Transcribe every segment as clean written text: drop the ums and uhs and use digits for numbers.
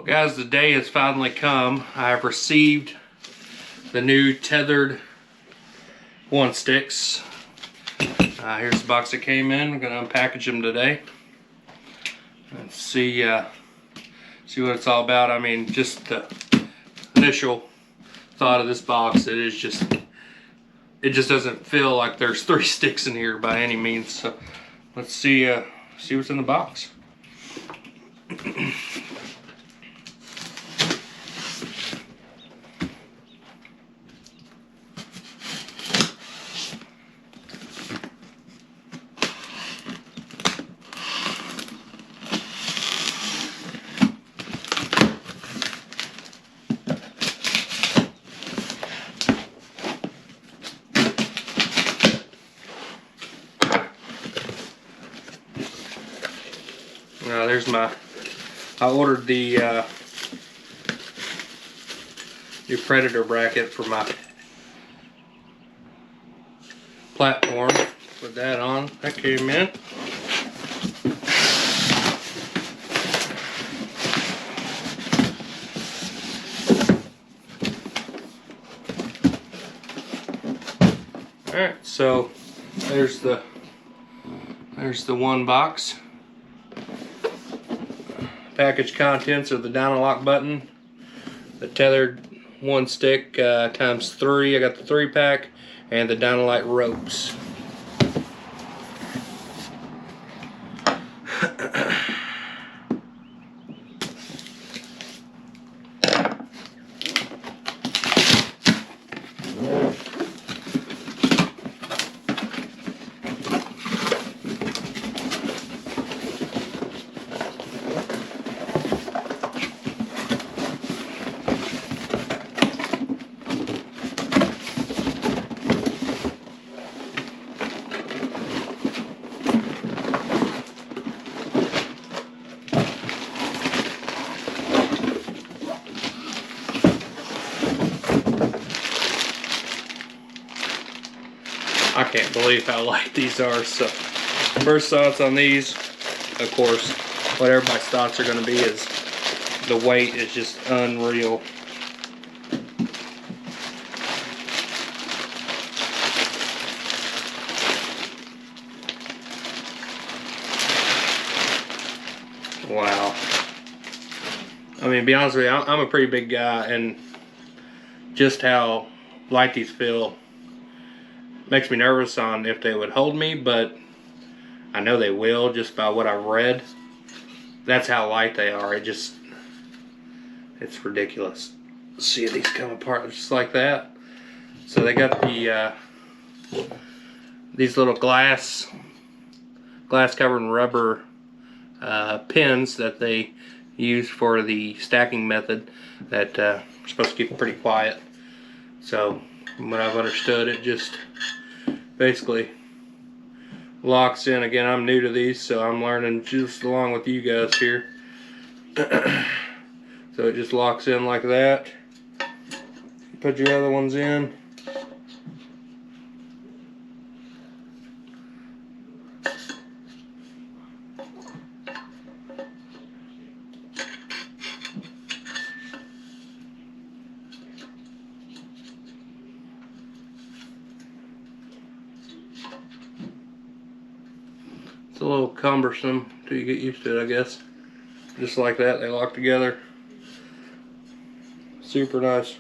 Guys, the day has finally come. I have received the new Tethrd one sticks. Here's the box that came in. We're gonna unpackage them today and see what it's all about. I mean, just the initial thought of this box, it just doesn't feel like there's 3 sticks in here by any means. So let's see what's in the box. There's I ordered the new Predator bracket for my platform. Put that on. That came in. Alright, so there's the one box. Package contents are the down and lock button, the Tethrd one stick times 3. I got the 3-pack, and the down and light ropes. I can't believe how light these are. So first thoughts on these, of course, what everybody's thoughts are going to be is the weight is just unreal. Wow. I mean, to be honest with you, I'm a pretty big guy, and just how light these feel makes me nervous on if they would hold me, but I know they will just by what I've read. That's how light they are. It's ridiculous. See these come apart just like that. So they got the these little glass covered in rubber pins that they use for the stacking method that are supposed to keep it pretty quiet. So from what I've understood, it just basically locks in. Again, I'm new to these, so I'm learning just along with you guys here. So it just locks in like that. Put your other ones in. It's a little cumbersome till you get used to it, I guess. Just like that, they lock together. Super nice.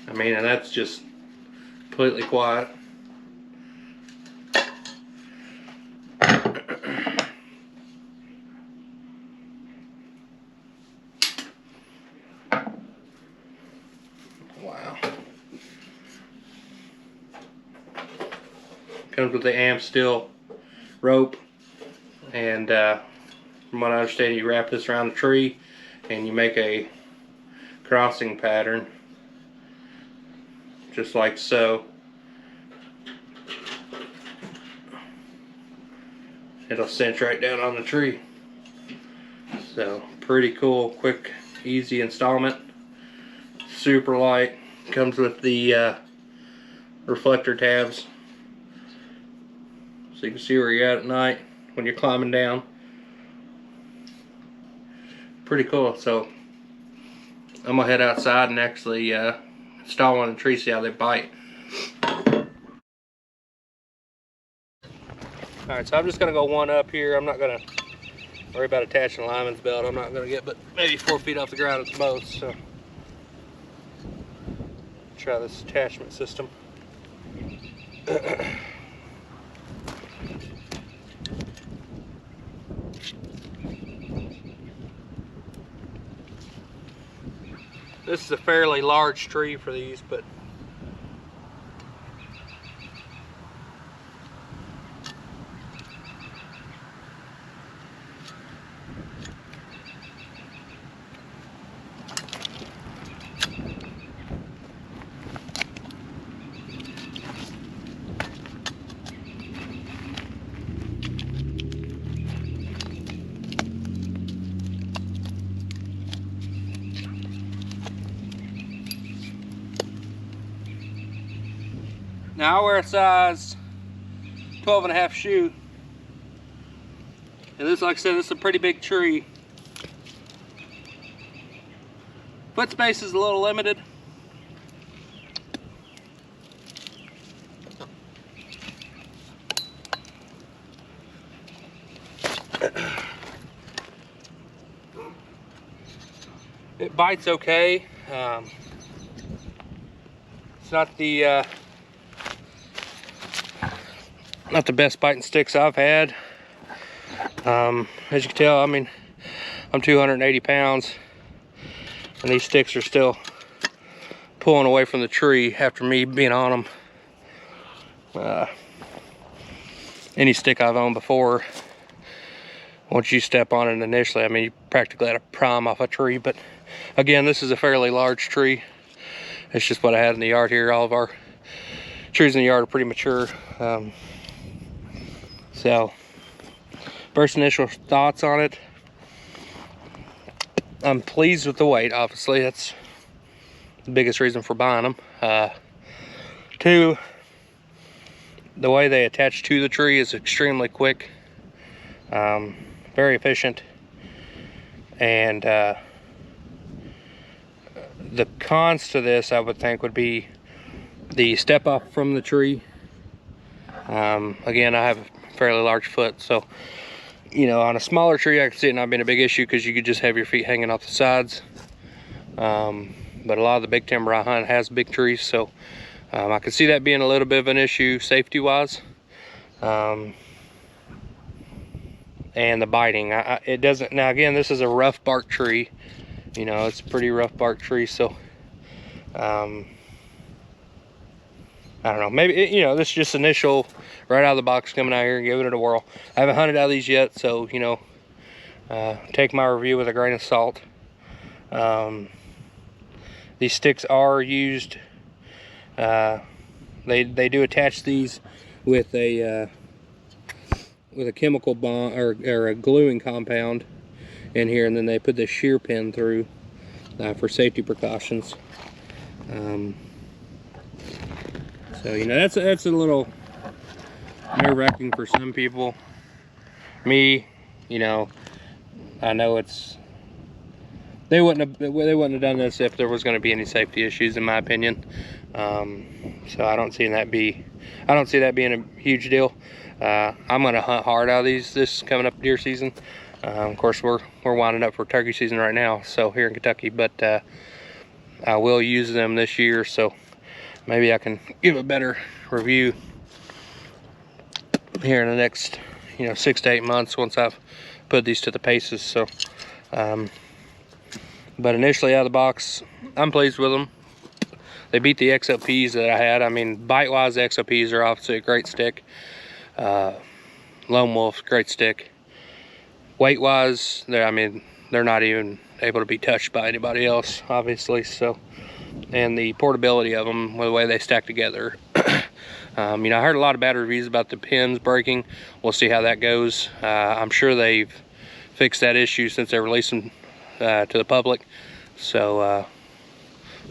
I mean, and that's just completely quiet. Wow. Comes with the amp steel rope, and from what I understand, you wrap this around the tree and you make a crossing pattern just like so. It'll cinch right down on the tree. So pretty cool, quick, easy installment. Super light. Comes with the reflector tabs, so you can see where you're at night when you're climbing down. pretty cool. So I'm gonna head outside and actually install one in the tree, see how they bite. Alright, so I'm just gonna go one up here. I'm not gonna worry about attaching a lineman's belt. I'm not gonna get but maybe 4 feet off the ground at the most. So try this attachment system. This is a fairly large tree for these, but now I wear a size 12.5 shoe. And this, like I said, this is a pretty big tree. Foot space is a little limited. It bites okay. It's not the best biting sticks I've had. As you can tell, I mean, I'm 280 pounds, and these sticks are still pulling away from the tree after me being on them. Any stick I've owned before, once you step on it initially, I mean, you practically had to pry off a tree. But again, this is a fairly large tree. It's just what I had in the yard here. All of our trees in the yard are pretty mature. So, first initial thoughts on it. I'm pleased with the weight, obviously. That's the biggest reason for buying them. Two, the way they attach to the tree is extremely quick. Very efficient. And the cons to this, I would think, would be the step off from the tree. Again, I have a fairly large foot, so you know, on a smaller tree I could see it not being a big issue because you could just have your feet hanging off the sides. But a lot of the big timber I hunt has big trees, so I could see that being a little bit of an issue safety wise. And the biting, it doesn't, now again, this is a rough bark tree, you know, it's a pretty rough bark tree, so I don't know, maybe, you know, this is just initial, right out of the box, coming out here and giving it a whirl. I haven't hunted out of these yet, so, you know, take my review with a grain of salt. These sticks are used, they do attach these with a chemical bond, or a gluing compound in here, and then they put the shear pin through for safety precautions. So, you know, that's a little nerve-wracking for some people. Me, you know, I know they wouldn't have done this if there was going to be any safety issues, in my opinion. So I don't see that being a huge deal. I'm going to hunt hard out of these this coming up deer season. Of course, we're winding up for turkey season right now, so here in Kentucky, but I will use them this year, so maybe I can give a better review here in the next, you know, 6 to 8 months once I've put these to the paces. So but initially out of the box, I'm pleased with them. They beat the XOPs that I had. I mean, bite wise, the XOPs are obviously a great stick. Lone Wolf, great stick. Weight wise, they're not even able to be touched by anybody else, obviously. So, and the portability of them, the way they stack together. You know, I heard a lot of bad reviews about the pins breaking. We'll see how that goes. I'm sure they've fixed that issue since they released them to the public. So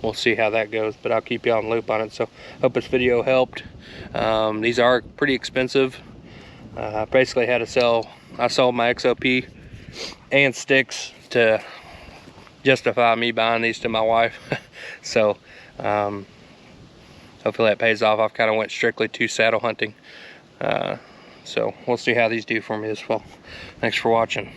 we'll see how that goes, but I'll keep you on the loop on it. So hope this video helped. These are pretty expensive. I basically had to I sold my XOP and sticks to justify me buying these to my wife. So hopefully that pays off. I've kind of went strictly to saddle hunting. So we'll see how these do for me this fall. Thanks for watching.